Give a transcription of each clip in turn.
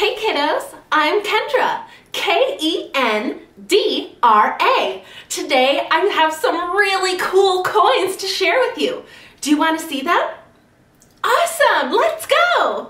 Hey kiddos, I'm Kendra, K-E-N-D-R-A. Today I have some really cool coins to share with you. Do you want to see them? Awesome, let's go!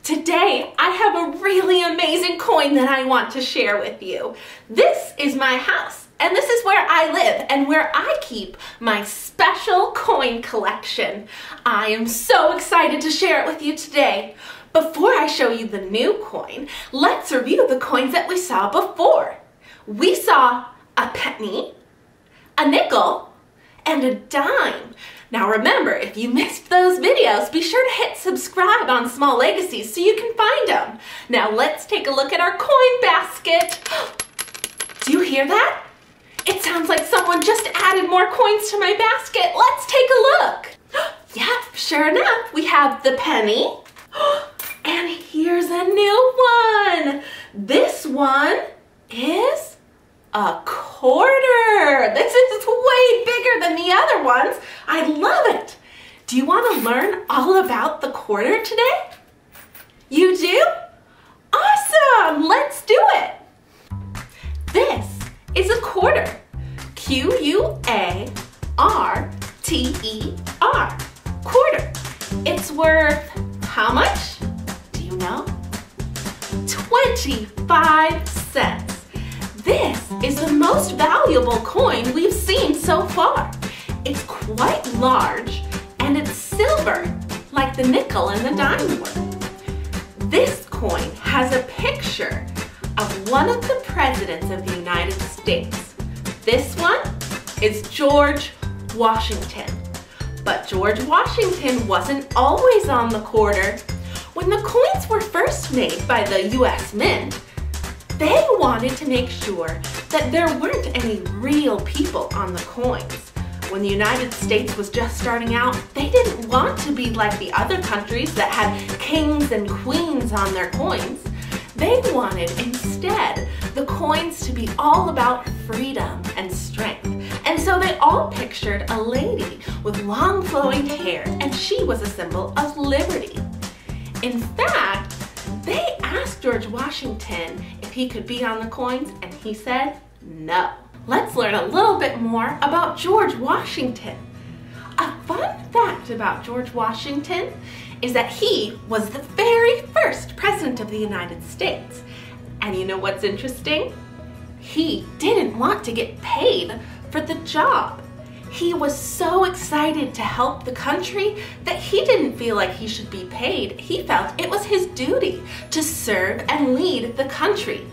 Today I have a really amazing coin that I want to share with you. This is my house. And this is where I live and where I keep my special coin collection. I am so excited to share it with you today. Before I show you the new coin, let's review the coins that we saw before. We saw a penny, a nickel, and a dime. Now remember, if you missed those videos, be sure to hit subscribe on Small Legacies so you can find them. Now let's take a look at our coin basket. Do you hear that? It sounds like someone just added more coins to my basket. Let's take a look. Yep, sure enough, we have the penny. And here's a new one. This one is a quarter. This is way bigger than the other ones. I love it. Do you want to learn all about the quarter today? You do? Awesome, let's do it. This is a quarter. Q-U-A-R-T-E-R. Quarter. It's worth how much? Do you know? 25 cents. This is the most valuable coin we've seen so far. It's quite large and it's silver, like the nickel and the dime were. This coin has a picture of one of the presidents of the United States. This one is George Washington. But George Washington wasn't always on the quarter. When the coins were first made by the U.S. Mint, they wanted to make sure that there weren't any real people on the coins. When the United States was just starting out, they didn't want to be like the other countries that had kings and queens on their coins. They wanted instead the coins to be all about freedom and strength. And so they all pictured a lady with long flowing hair, and she was a symbol of liberty. In fact, they asked George Washington if he could be on the coins, and he said no. Let's learn a little bit more about George Washington. A fun fact about George Washington is that he was the very first president of the United States. And you know what's interesting? He didn't want to get paid for the job. He was so excited to help the country that he didn't feel like he should be paid. He felt it was his duty to serve and lead the country.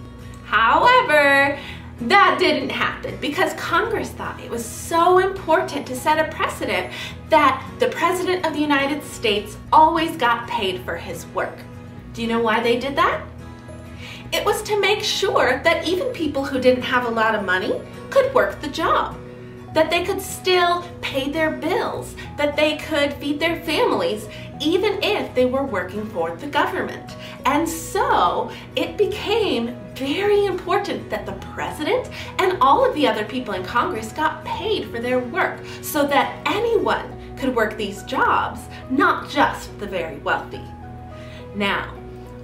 However, that didn't happen because Congress thought it was so important to set a precedent that the President of the United States always got paid for his work. Do you know why they did that? It was to make sure that even people who didn't have a lot of money could work the job, that they could still pay their bills, that they could feed their families, even if they were working for the government. And so it became very important that the president and all of the other people in Congress got paid for their work so that anyone could work these jobs, not just the very wealthy. Now,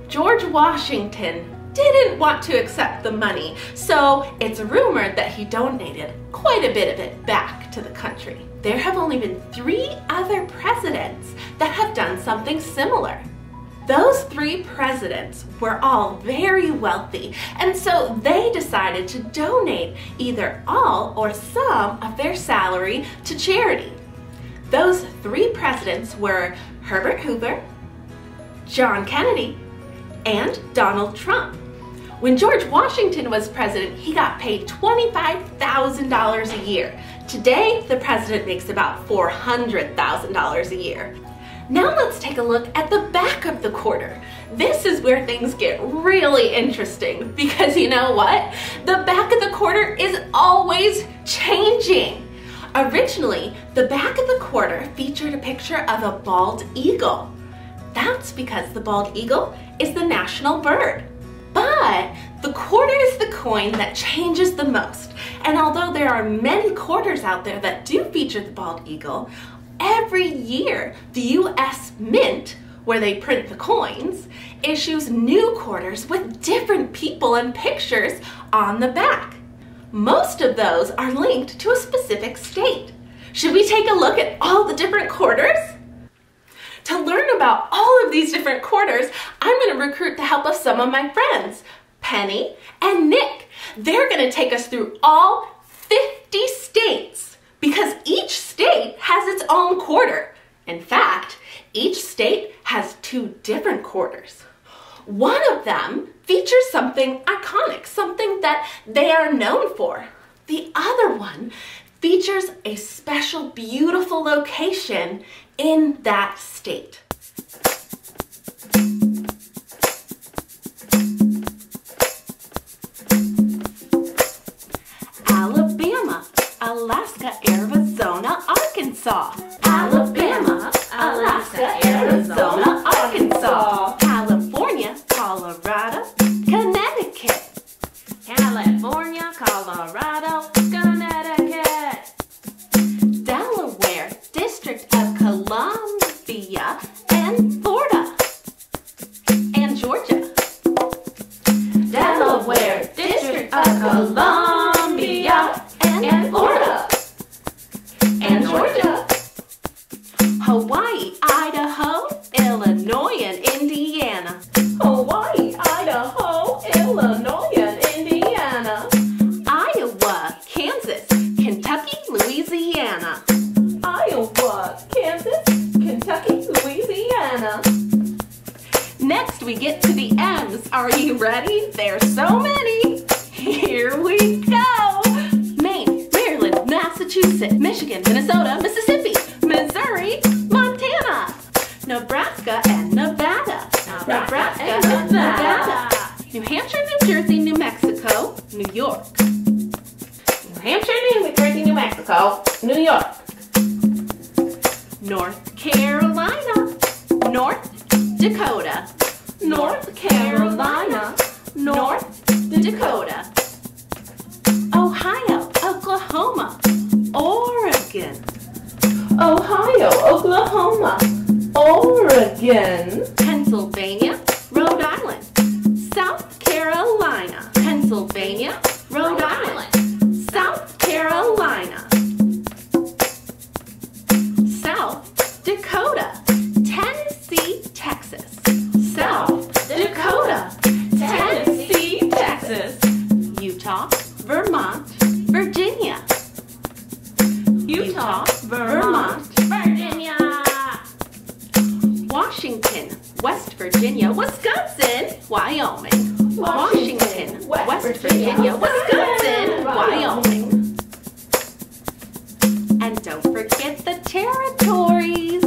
George Washington didn't want to accept the money, so it's rumored that he donated quite a bit of it back to the country. There have only been 3 other presidents that have done something similar. Those 3 presidents were all very wealthy, and so they decided to donate either all or some of their salary to charity. Those 3 presidents were Herbert Hoover, John Kennedy, and Donald Trump. When George Washington was president, he got paid $25,000 a year. Today, the president makes about $400,000 a year. Now let's take a look at the back of the quarter. This is where things get really interesting because you know what? The back of the quarter is always changing. Originally, the back of the quarter featured a picture of a bald eagle. That's because the bald eagle is the national bird. But The quarter is the coin that changes the most, and although there are many quarters out there that do feature the bald eagle, every year the U.S. Mint, where they print the coins, issues new quarters with different people and pictures on the back. Most of those are linked to a specific state. Should we take a look at all the different quarters? To learn about all of these different quarters, I'm going to recruit the help of some of my friends, Penny and Nick. They're going to take us through all 50 states because each state has its own quarter. In fact, each state has 2 different quarters. One of them features something iconic, something that they are known for. The other one features a special, beautiful location in that state. Alabama, Alaska, Arizona, Arkansas. Alabama, Alaska, Arizona, Arkansas. California, Colorado, Connecticut. California, Colorado, Connecticut. Delaware, District of Columbia, and Florida. And Georgia. Delaware, District of Columbia, and Florida. And Georgia. Hawaii, Idaho, Illinois, and Indiana. Hawaii, Idaho, Illinois, and Indiana. Iowa, Kansas, Kentucky, Louisiana. Iowa, Kansas, Kentucky, Louisiana. Next we get to the M's. Are you ready? There's so many. Here we go. Maine, Maryland, Massachusetts, Michigan, Minnesota, Mississippi, Missouri, Montana, Nebraska, and Nevada. Nebraska and Nevada. New Hampshire, New Jersey, New Mexico, New York. New Hampshire, New Jersey, New Mexico, New York. North Carolina, North Dakota, North Carolina, North Dakota. Ohio, Oklahoma, Oregon. Ohio, Oklahoma, Oregon. Pennsylvania, Rhode Island, South Carolina. Pennsylvania, Rhode Island, South Carolina. South Dakota, Tennessee, Texas. South Dakota, Tennessee, Texas. Utah, Vermont, Virginia. Utah, Vermont, Virginia. Washington, West Virginia, Wisconsin, Wyoming. Washington, West Virginia, Wisconsin, Wyoming. And don't forget the territories.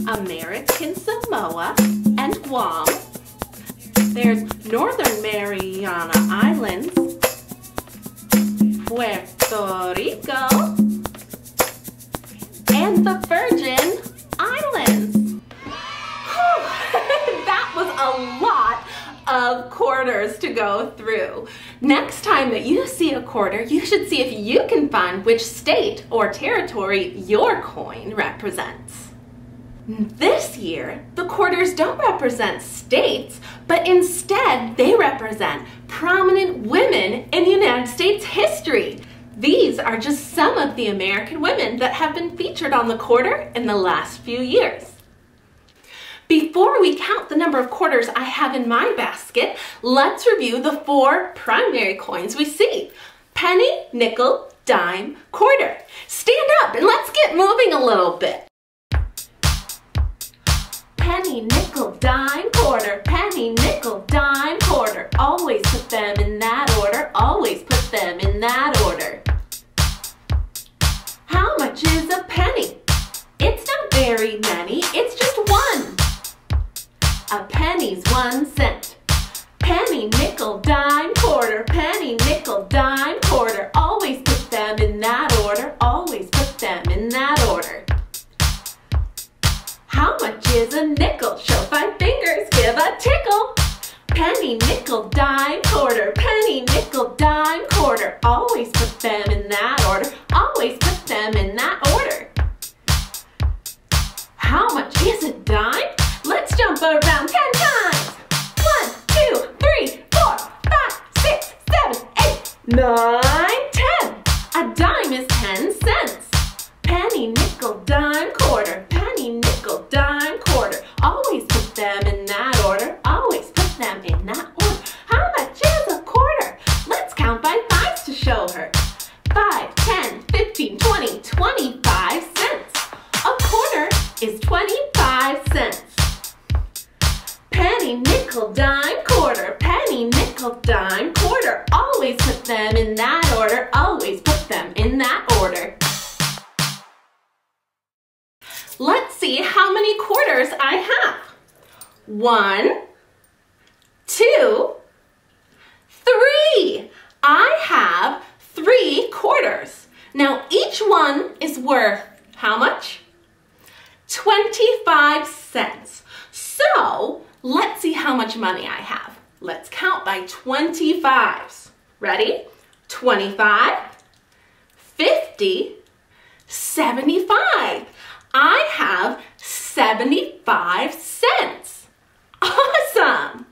American Samoa and Guam. There's Northern Mariana Islands, Puerto Rico, and the Virgin Islands. That was a lot of quarters to go through. Next time that you see a quarter, you should see if you can find which state or territory your coin represents. This year, the quarters don't represent states, but instead they represent prominent women in United States history. These are just some of the American women that have been featured on the quarter in the last few years. Before we count the number of quarters I have in my basket, let's review the 4 primary coins we see. Penny, nickel, dime, quarter. Stand up and let's get moving a little bit. Penny, nickel, dime, quarter. Penny, nickel, dime, quarter. Always put them in that order. Always put them in that order. How much is a penny? It's not very many. It's just 1. A penny's 1 cent. Penny, nickel, dime, quarter. Penny, nickel, dime, quarter. Always put them in that order. Always put them in that order. How much is a nickel? Show 5 fingers, give a tickle. Penny, nickel, dime, quarter. Penny, nickel, dime, quarter. Always put them in that order. Always put them in that order. How much is a dime? Let's jump around 10 times. 1, 2, 3, 4, 5, 6, 7, 8, 9, 10. A dime is 10 cents. Penny, nickel, dime, quarter. Penny, nickel, dime, quarter. Always put them in that order. Always put them in that order. How much is a quarter? Let's count by fives to show her. 5, 10, 15, 20, 25 cents. A quarter is 25 cents. Penny, nickel, dime, quarter. Penny, nickel, dime, quarter. Always put them in that order. Always put them in that order. Let's see how many quarters I have. 1, 2, 3. I have 3 quarters. Now each one is worth how much? 25 cents. So let's see how much money I have. Let's count by 25s. Ready? 25, 50, 75. I have 75 cents. Awesome!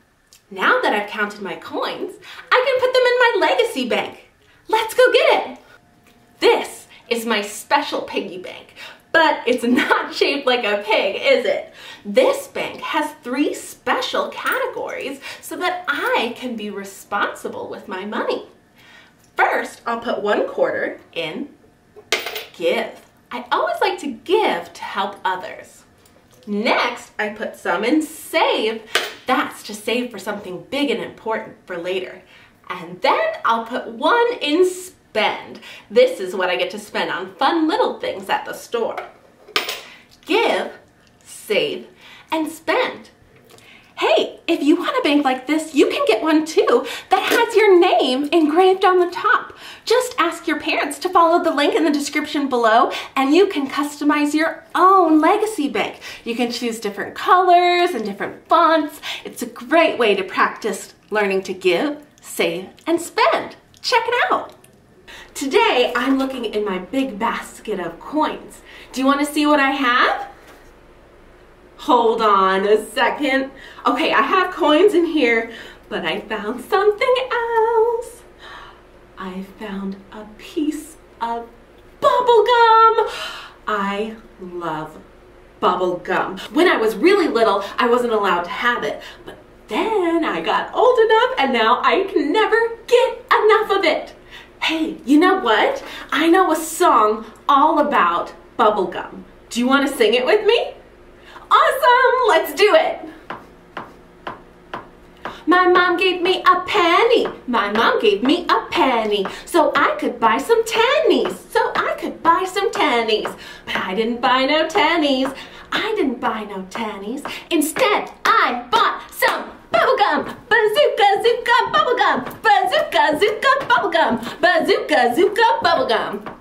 Now that I've counted my coins, I can put them in my legacy bank. Let's go get it. This is my special piggy bank, but it's not shaped like a pig, is it? This bank has 3 special categories so that I can be responsible with my money. First, I'll put 1 quarter in give. I always like to give to help others. Next, I put some in save. That's to save for something big and important for later. And then I'll put 1 in spend. This is what I get to spend on fun little things at the store. Give, save, and spend. Hey, if you want a bank like this, you can get one too that has your name engraved on the top. Just ask your parents to follow the link in the description below and you can customize your own legacy bank. You can choose different colors and different fonts. It's a great way to practice learning to give, save, and spend. Check it out. Today, I'm looking in my big basket of coins. Do you want to see what I have? Hold on a second. Okay, I have coins in here, but I found something else. I found a piece of bubble gum. I love bubble gum. When I was really little, I wasn't allowed to have it, but then I got old enough and now I can never get enough of it. Hey, you know what? I know a song all about bubble gum. Do you want to sing it with me? Awesome! Let's do it! My mom gave me a penny. My mom gave me a penny. So I could buy some tennies. So I could buy some tennies. But I didn't buy no tennies. I didn't buy no tennies. Instead, I bought some bubblegum. Bazooka, zooka, bubblegum. Bazooka, zooka, bubblegum. Bazooka, zooka, bubblegum.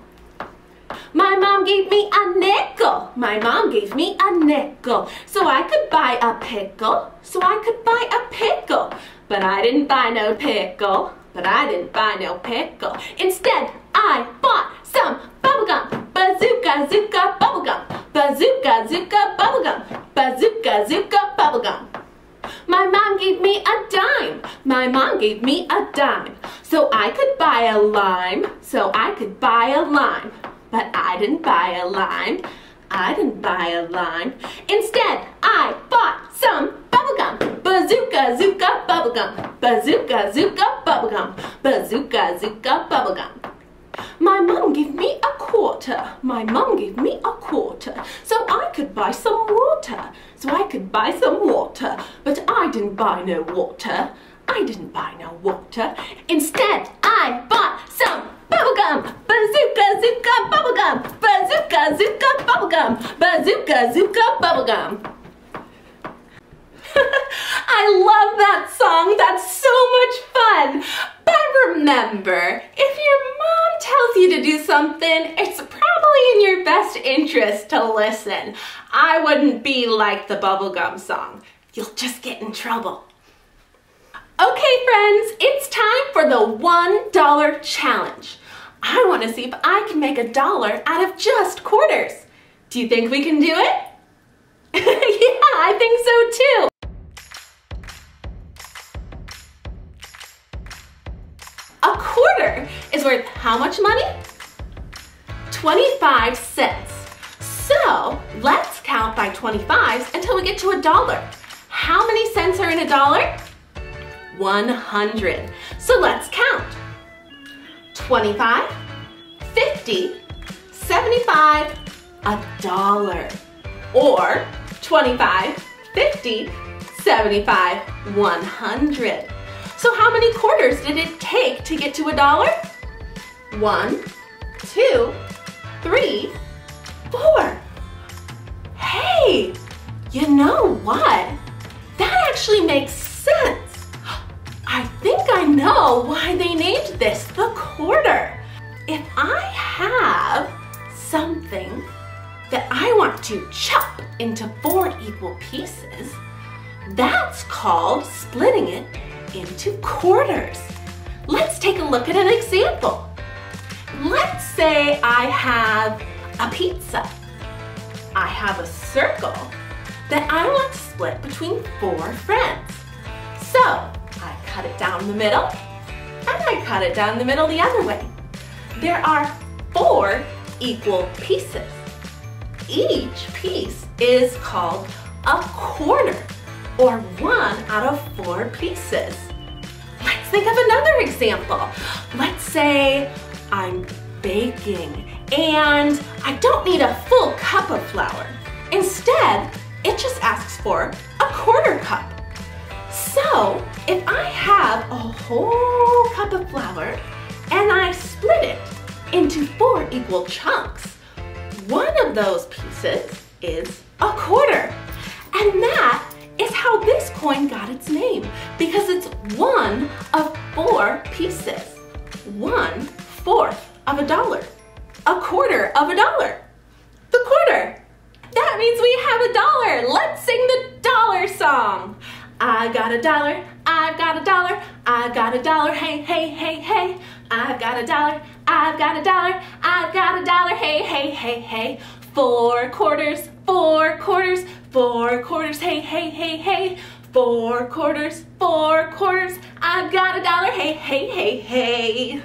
My mom gave me a nickel. My mom gave me a nickel. So I could buy a pickle. So I could buy a pickle. But I didn't buy no pickle. But I didn't buy no pickle. Instead, I bought some bubblegum. Bazooka, zooka, bubblegum. Bazooka, zooka, bubblegum. Bazooka, zooka, bubblegum. My mom gave me a dime. My mom gave me a dime. So I could buy a lime. So I could buy a lime. But I didn't buy a lime. I didn't buy a lime. Instead, I bought some bubblegum. Bazooka, zooka, bubblegum. Bazooka, zooka, bubblegum. Bazooka, zooka, bubblegum. My mom gave me a quarter. My mom gave me a quarter. So I could buy some water. So I could buy some water. But I didn't buy no water. I didn't buy no water. Instead, I bought some bubblegum. Bazooka, zooka, bubblegum. Bazooka, zooka, bubblegum. Bazooka, zooka, bubblegum. I love that song. That's so much fun. But remember, if your mom tells you to do something, it's probably in your best interest to listen. I wouldn't be like the bubblegum song. You'll just get in trouble. Okay, friends, it's time for the $1 challenge. I want to see if I can make $1 out of just quarters. Do you think we can do it? Yeah, I think so too. A quarter is worth how much money? 25 cents. So let's count by 25s until we get to $1. How many cents are in $1? 100. So let's count. 25, 50, 75, $1. Or 25, 50, 75, 100. So how many quarters did it take to get to $1? 1, 2, 3, 4. Hey, you know what? That actually makes sense. I think I know why they named this the quarter. If I have something that I want to chop into 4 equal pieces, that's called splitting it into quarters. Let's take a look at an example. Let's say I have a pizza. I have a circle that I want to split between 4 friends. So I cut it down the middle, and I cut it down the middle the other way. There are 4 equal pieces. Each piece is called a quarter, or 1 out of 4 pieces. Let's think of another example. Let's say I'm baking and I don't need a full cup of flour. Instead, it just asks for a quarter cup. So if I have a whole cup of flour and I split it into 4 equal chunks, one of those pieces is a quarter. And that is how this coin got its name, because it's 1 of 4 pieces. 1/4 of $1. A quarter of $1. The quarter. That means we have $1. Let's sing the dollar song. I got $1, I've got $1, I've got $1, hey, hey, hey, hey. I've got $1, I've got $1, I've got $1, hey, hey, hey, hey. 4 quarters, 4 quarters, 4 quarters, hey, hey, hey, hey. 4 quarters, 4 quarters, I've got $1, hey, hey, hey, hey.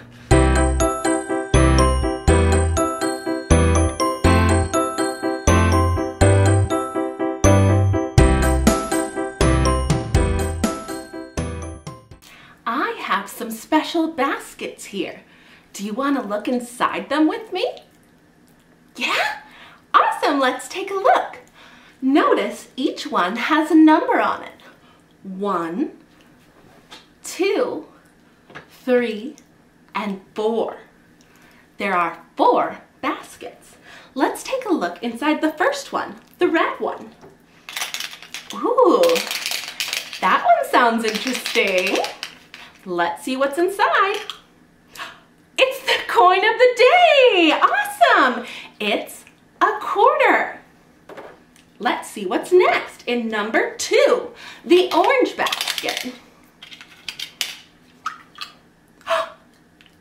I have some special baskets here. Do you want to look inside them with me? Yeah? Awesome, let's take a look. Notice each one has a number on it. 1, 2, 3, and 4. There are 4 baskets. Let's take a look inside the first one, the red one. Ooh, that one sounds interesting. Let's see what's inside. It's the coin of the day! Awesome! It's a quarter. Let's see what's next in number 2, the orange basket.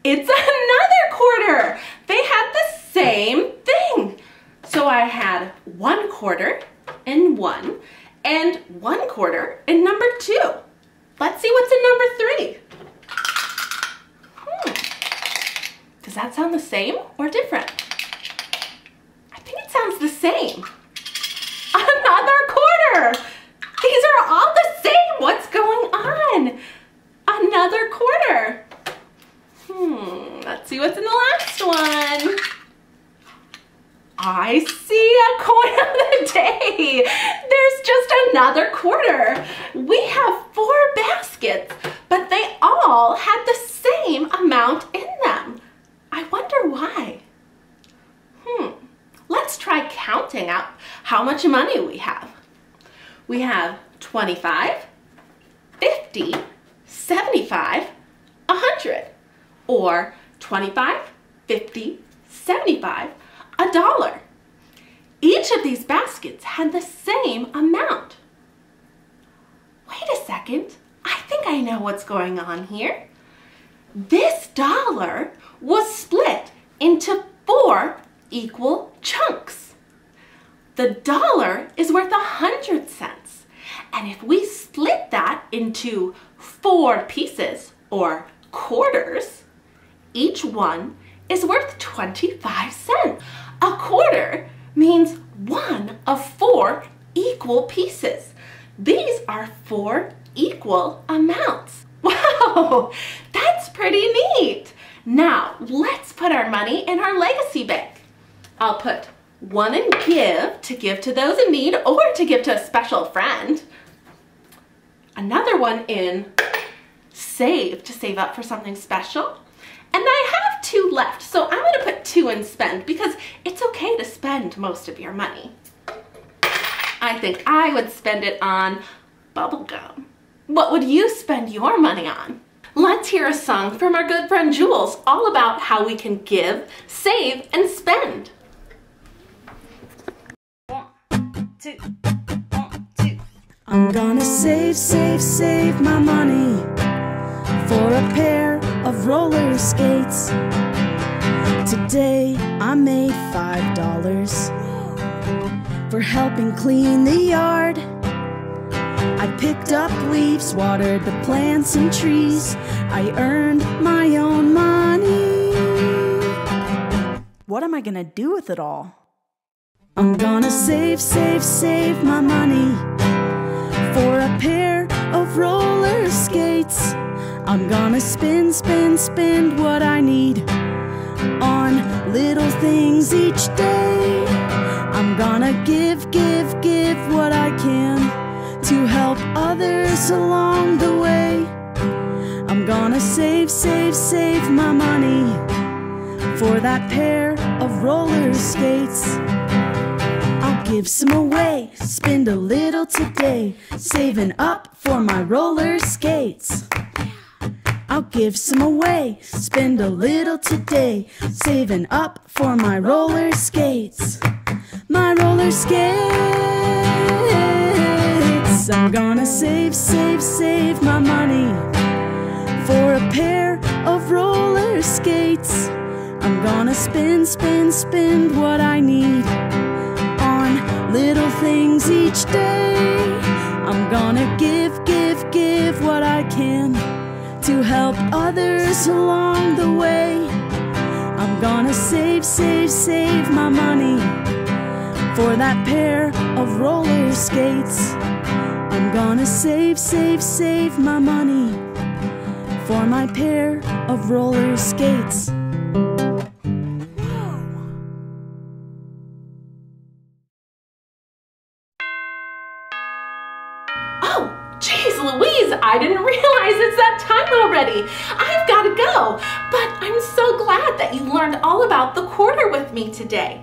It's another quarter. They had the same thing. So I had 1 quarter in 1 and 1 quarter in number 2. Let's see what's in number 3. Does that sound the same or different? I think it sounds the same. Another quarter! These are all the same! What's going on? Another quarter. Let's see what's in the last one. I see a coin of the day. There's just another quarter. We have 4 baskets, but they all had the same amount in them. I wonder why. Let's try counting out how much money we have. We have 25, 50, 75, 100, or 25, 50, 75, $1. Each of these baskets had the same amount. Wait a second, I think I know what's going on here. This dollar was split into 4 equal chunks. The dollar is worth 100 cents. And if we split that into 4 pieces or quarters, each one is worth 25 cents. A quarter means 1 of 4 equal pieces. These are 4 equal amounts. Wow, that's pretty neat. Now, let's put our money in our legacy bank. I'll put 1 in give to those in need or to give to a special friend. Another one in save to save up for something special. And I have 2 left, so I'm going to put 2 in spend because it's okay to spend most of your money. I think I would spend it on bubble gum. What would you spend your money on? Let's hear a song from our good friend Jules all about how we can give, save, and spend. 1, 2, 1, 2. I'm gonna save my money for a pair of roller skates. Today I made $5 for helping clean the yard. I picked up leaves, watered the plants and trees. I earned my own money. What am I gonna do with it all? I'm gonna save my money for a pair of roller skates. I'm gonna spend what I need on little things each day. I'm gonna give what I can to help others along the way. I'm gonna save my money for that pair of roller skates. I'll give some away, spend a little today, saving up for my roller skates. I'll give some away, spend a little today, saving up for my roller skates. My roller skates. I'm gonna save my money for a pair of roller skates. I'm gonna spend what I need on little things each day. I'm gonna give what I can to help others along the way. I'm gonna save my money for that pair of roller skates. I'm gonna save my money for my pair of roller skates. Oh, geez Louise, I didn't realize it's that time already. I've got to go, but I'm so glad that you learned all about the quarter with me today.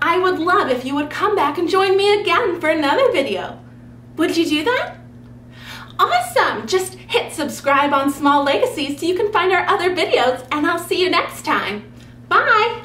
I would love if you would come back and join me again for another video. Would you do that? Awesome! Just hit subscribe on Small Legacies so you can find our other videos, and I'll see you next time. Bye!